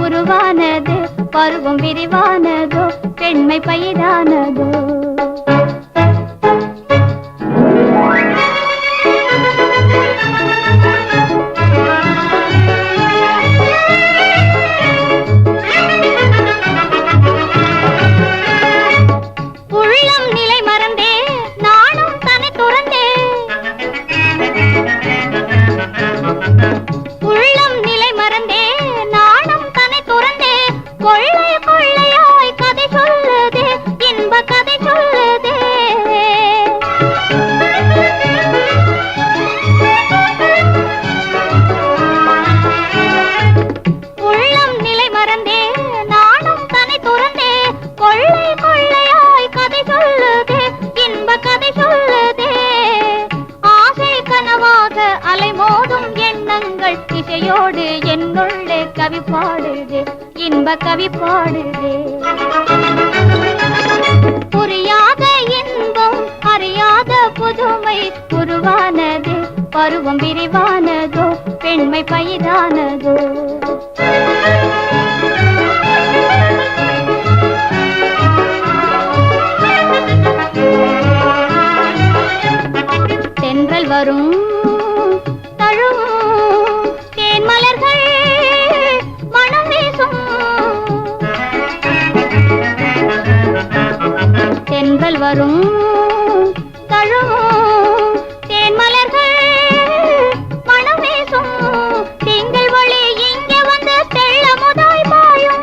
உருவானது, பருவம் விரிவானதோ, பெண்மை பயிரானதோ. இசையோடு என்னுள்ளே கவி பாடுதே, இன்ப கவி பாடுதே. புரியாத இன்பம் அறியாத புதுமை உருவானது, பருவம் விரிவானதோ, பெண்மை பயிரானதோ. தென்றல் வரும் தென்றல் வரும் தழுவும் தேன் மலர்கள் மனம் வீசும் திங்கள் ஒளி இங்கே வந்து தெள்ள முதாய் பாயும்.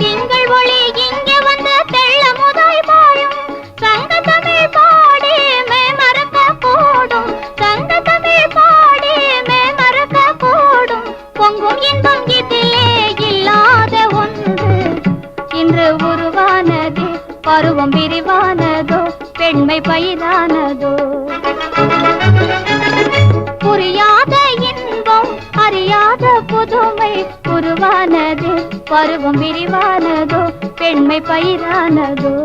திங்கள் ஒளி இங்கே வந்து தெள்ள முதாய் பாயும். சங்க தமிழ் பாடி மே மறக்க கூடும், சங்க தமிழ் பாடி மே மறக்க கூடும். பொங்கும் இன்பம் இதிலே இல்லாத ஒன்று இன்று உருவானது, பருவம் விரிவானதோ, பெண்மை பயிரானதோ. புரியாத இன்பம் அறியாத புதுமை உருவானது, பருவம் விரிவானதோ, பெண்மை பயிரானதோ.